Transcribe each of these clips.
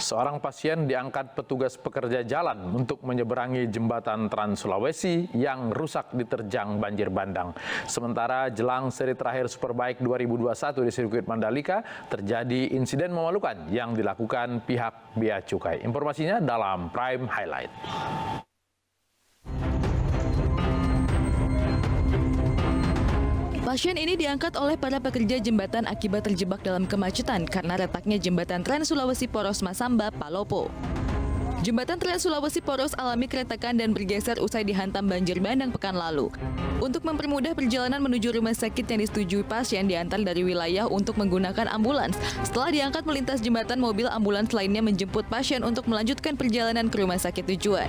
Seorang pasien diangkat petugas pekerja jalan untuk menyeberangi jembatan Trans Sulawesi yang rusak diterjang banjir bandang. Sementara jelang seri terakhir Superbike 2021 di sirkuit Mandalika, terjadi insiden memalukan yang dilakukan pihak Bea Cukai. Informasinya dalam Prime Highlight. Pasien ini diangkat oleh para pekerja jembatan akibat terjebak dalam kemacetan karena retaknya jembatan Trans Sulawesi Poros Masamba, Palopo. Jembatan Trans Sulawesi Poros alami keretakan dan bergeser usai dihantam banjir bandang pekan lalu. Untuk mempermudah perjalanan menuju rumah sakit yang disetujui pasien diantar dari wilayah untuk menggunakan ambulans. Setelah diangkat melintas jembatan, mobil ambulans lainnya menjemput pasien untuk melanjutkan perjalanan ke rumah sakit tujuan.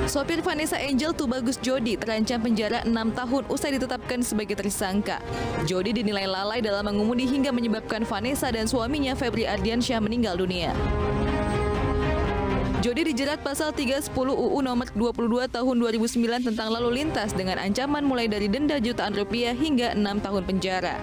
Sopir Vanessa Angel Tubagus Jody terancam penjara 6 tahun usai ditetapkan sebagai tersangka. Jody dinilai lalai dalam mengemudi hingga menyebabkan Vanessa dan suaminya Febri Ardiansyah meninggal dunia. Jody dijerat pasal 310 UU nomor 22 tahun 2009 tentang lalu lintas dengan ancaman mulai dari denda jutaan rupiah hingga 6 tahun penjara.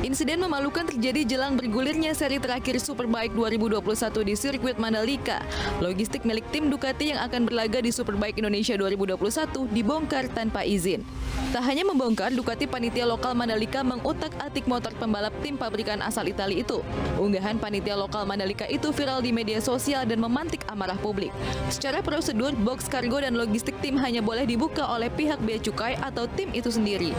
Insiden memalukan terjadi jelang bergulirnya seri terakhir Superbike 2021 di sirkuit Mandalika. Logistik milik tim Ducati yang akan berlaga di Superbike Indonesia 2021 dibongkar tanpa izin. Tak hanya membongkar, Ducati panitia lokal Mandalika mengutak-atik motor pembalap tim pabrikan asal Italia itu. Unggahan panitia lokal Mandalika itu viral di media sosial dan memantik amarah publik. Secara prosedur, box kargo dan logistik tim hanya boleh dibuka oleh pihak Bea Cukai atau tim itu sendiri.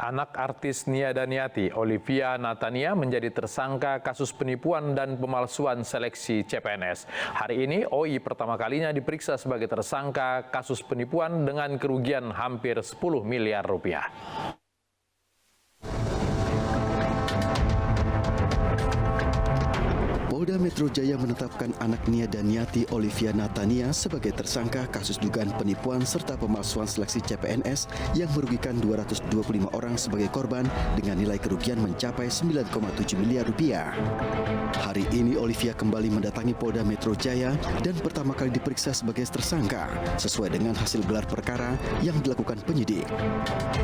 Anak artis Nia Daniati, Olivia Natania, menjadi tersangka kasus penipuan dan pemalsuan seleksi CPNS. Hari ini, OI pertama kalinya diperiksa sebagai tersangka kasus penipuan dengan kerugian hampir 10 miliar rupiah. Polda Metro Jaya menetapkan anak Nia Daniati, Olivia Natania, sebagai tersangka kasus dugaan penipuan serta pemalsuan seleksi CPNS yang merugikan 225 orang sebagai korban dengan nilai kerugian mencapai 9,7 miliar rupiah. Hari ini Olivia kembali mendatangi Polda Metro Jaya dan pertama kali diperiksa sebagai tersangka sesuai dengan hasil gelar perkara yang dilakukan penyidik.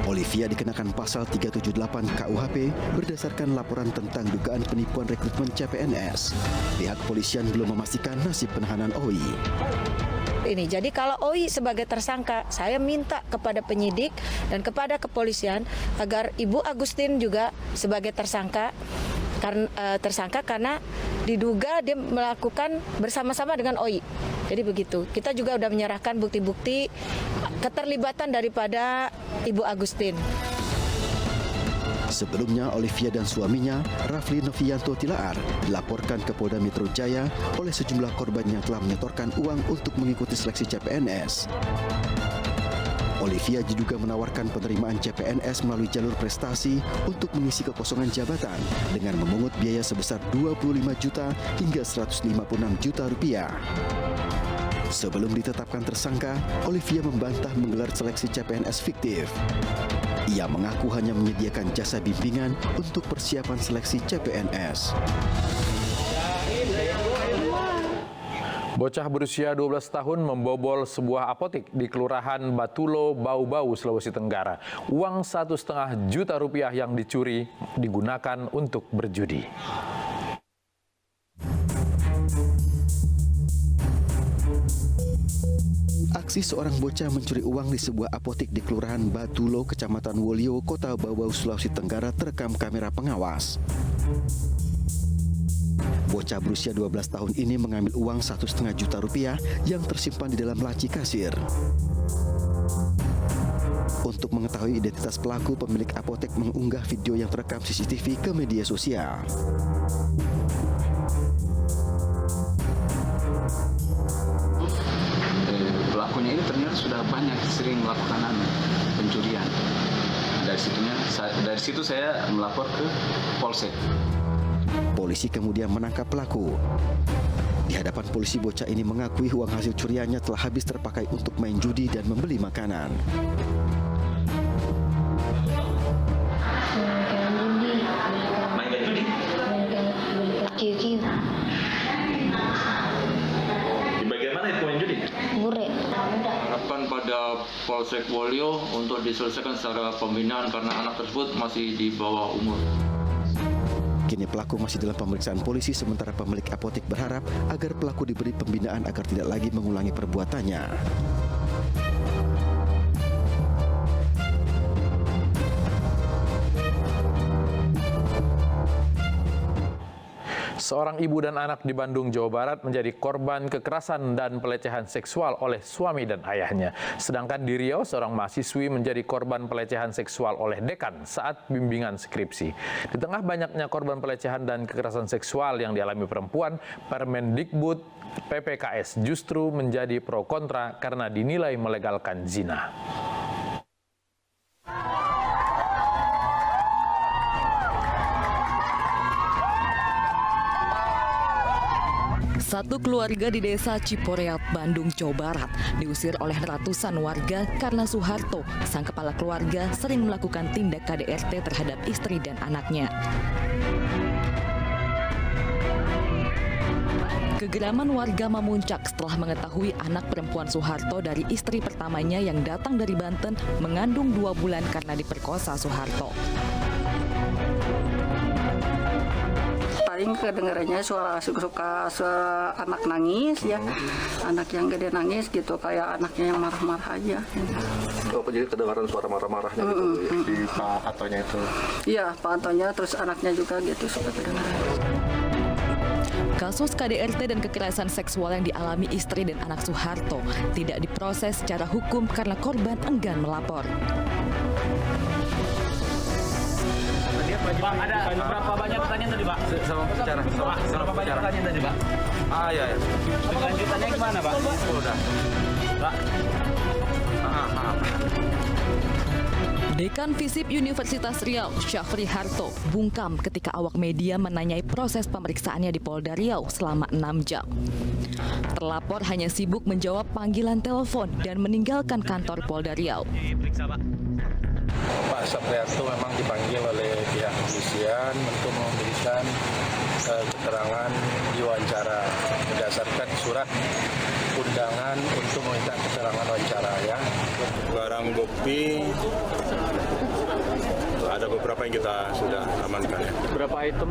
Olivia dikenakan pasal 378 KUHP berdasarkan laporan tentang dugaan penipuan rekrutmen CPNS. Pihak kepolisian belum memastikan nasib penahanan OI. Jadi kalau OI sebagai tersangka, saya minta kepada penyidik dan kepada kepolisian agar Ibu Agustin juga sebagai tersangka karena diduga dia melakukan bersama-sama dengan OI. Jadi begitu. Kita juga sudah menyerahkan bukti-bukti keterlibatan daripada Ibu Agustin. Sebelumnya, Olivia dan suaminya, Rafli Novianto Tilaar, dilaporkan ke Polda Metro Jaya oleh sejumlah korban yang telah menyetorkan uang untuk mengikuti seleksi CPNS. Olivia diduga menawarkan penerimaan CPNS melalui jalur prestasi untuk mengisi kekosongan jabatan dengan memungut biaya sebesar 25 juta hingga 156 juta rupiah. Sebelum ditetapkan tersangka, Olivia membantah menggelar seleksi CPNS fiktif. Ia mengaku hanya menyediakan jasa bimbingan untuk persiapan seleksi CPNS. Bocah berusia 12 tahun membobol sebuah apotik di Kelurahan Batulo, Bau-Bau, Sulawesi Tenggara. Uang 1,5 juta rupiah yang dicuri digunakan untuk berjudi. Aksi seorang bocah mencuri uang di sebuah apotik di Kelurahan Batulo, Kecamatan Wolio, Kota Bau-Bau, Sulawesi Tenggara terekam kamera pengawas. Bocah berusia 12 tahun ini mengambil uang 1,5 juta rupiah yang tersimpan di dalam laci kasir. Untuk mengetahui identitas pelaku, pemilik apotek mengunggah video yang terekam CCTV ke media sosial. Pelakunya ini ternyata sudah banyak sering melakukan pencurian. Dari situ saya melapor ke Polsek. Polisi kemudian menangkap pelaku. Di hadapan polisi, bocah ini mengakui uang hasil curiannya telah habis terpakai untuk main judi dan membeli makanan. Main judi? Kiu-kiu. Di bagian mana itu main judi? Bure. Harapan pada Polsek Wolio untuk diselesaikan secara pembinaan karena anak tersebut masih di bawah umur. Kini pelaku masih dalam pemeriksaan polisi, sementara pemilik apotek berharap agar pelaku diberi pembinaan agar tidak lagi mengulangi perbuatannya. Seorang ibu dan anak di Bandung, Jawa Barat menjadi korban kekerasan dan pelecehan seksual oleh suami dan ayahnya. Sedangkan di Riau, seorang mahasiswi menjadi korban pelecehan seksual oleh dekan saat bimbingan skripsi. Di tengah banyaknya korban pelecehan dan kekerasan seksual yang dialami perempuan, Permendikbud PPKS justru menjadi pro kontra karena dinilai melegalkan zina. Satu keluarga di desa Ciporeat, Bandung, Jawa Barat diusir oleh ratusan warga karena Soeharto, sang kepala keluarga, sering melakukan tindak KDRT terhadap istri dan anaknya. Kegeraman warga memuncak setelah mengetahui anak perempuan Soeharto dari istri pertamanya yang datang dari Banten mengandung 2 bulan karena diperkosa Soeharto. Paling kedengarannya suara anak nangis ya, anak yang gede nangis gitu, kayak anaknya yang marah-marah aja. Oh, jadi kedengaran suara marah-marahnya gitu di Pak Antonya itu? Iya, Pak Antonya, terus anaknya juga gitu suka kedengaran. Kasus KDRT dan kekerasan seksual yang dialami istri dan anak Soeharto tidak diproses secara hukum karena korban enggan melapor. Pak, ada berapa banyak pertanyaan tadi, Pak? Sama bicara. Berapa banyak pertanyaan tadi, Pak? Iya. Lanjutannya gimana, Pak? Udah. Pak. Dekan Visip Universitas Riau, Syafri Harto, bungkam ketika awak media menanyai proses pemeriksaannya di Polda Riau selama 6 jam. Terlapor hanya sibuk menjawab panggilan telepon dan meninggalkan kantor Polda Riau. Pak Supriharto memang dipanggil oleh pihak kepolisian untuk memberikan keterangan diwawancara berdasarkan surat undangan untuk meminta keterangan wawancara ya. Barang bukti ada beberapa yang kita sudah amankan ya. Berapa item?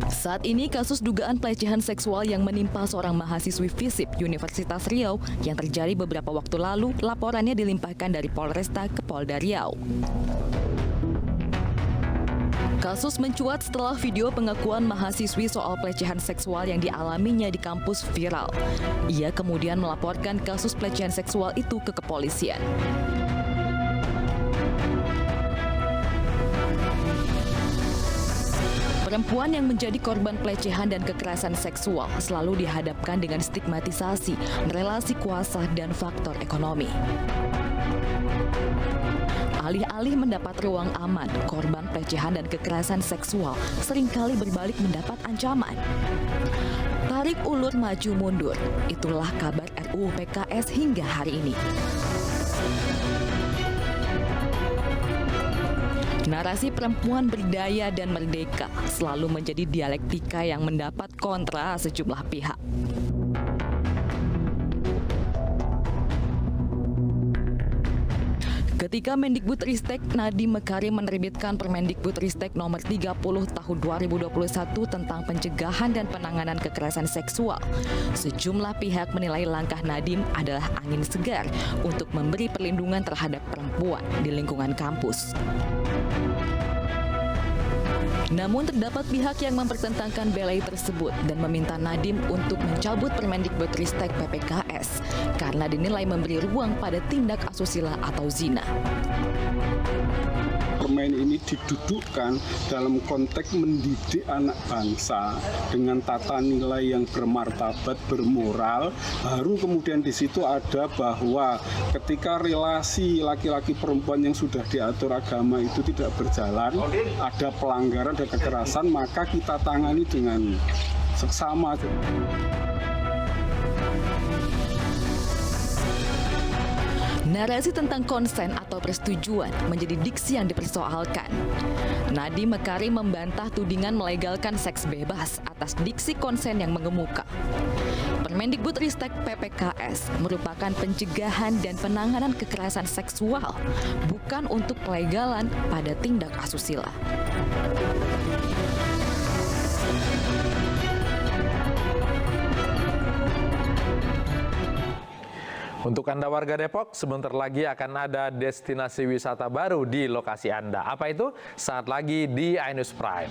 Saat ini kasus dugaan pelecehan seksual yang menimpa seorang mahasiswi Visip Universitas Riau yang terjadi beberapa waktu lalu, laporannya dilimpahkan dari Polresta ke Polda Riau. Kasus mencuat setelah video pengakuan mahasiswi soal pelecehan seksual yang dialaminya di kampus viral. Ia kemudian melaporkan kasus pelecehan seksual itu ke kepolisian. Perempuan yang menjadi korban pelecehan dan kekerasan seksual selalu dihadapkan dengan stigmatisasi, relasi kuasa, dan faktor ekonomi. Alih-alih mendapat ruang aman, korban pelecehan dan kekerasan seksual seringkali berbalik mendapat ancaman. Tarik ulur maju mundur, itulah kabar RUU PKS hingga hari ini. Narasi perempuan berdaya dan merdeka selalu menjadi dialektika yang mendapat kontra sejumlah pihak. Ketika Mendikbudristek Nadiem Makarim menerbitkan Permendikbudristek nomor 30 tahun 2021 tentang pencegahan dan penanganan kekerasan seksual, sejumlah pihak menilai langkah Nadiem adalah angin segar untuk memberi perlindungan terhadap perempuan di lingkungan kampus. Namun terdapat pihak yang mempertentangkan belai tersebut dan meminta Nadiem untuk mencabut Permendikbudristek PPKS karena dinilai memberi ruang pada tindak asusila atau zina. Permen ini didudukkan dalam konteks mendidik anak bangsa dengan tata nilai yang bermartabat, bermoral. Baru kemudian di situ ada bahwa ketika relasi laki-laki perempuan yang sudah diatur agama itu tidak berjalan, ada pelanggaran, ada kekerasan, maka kita tangani dengan seksama. Narasi tentang konsen atau persetujuan menjadi diksi yang dipersoalkan. Nadiem Makarim membantah tudingan melegalkan seks bebas atas diksi konsen yang mengemuka. Permendikbudristek PPKS merupakan pencegahan dan penanganan kekerasan seksual, bukan untuk pelegalan pada tindak asusila. Untuk Anda warga Depok, sebentar lagi akan ada destinasi wisata baru di lokasi Anda. Apa itu? Saat lagi di iNews Prime.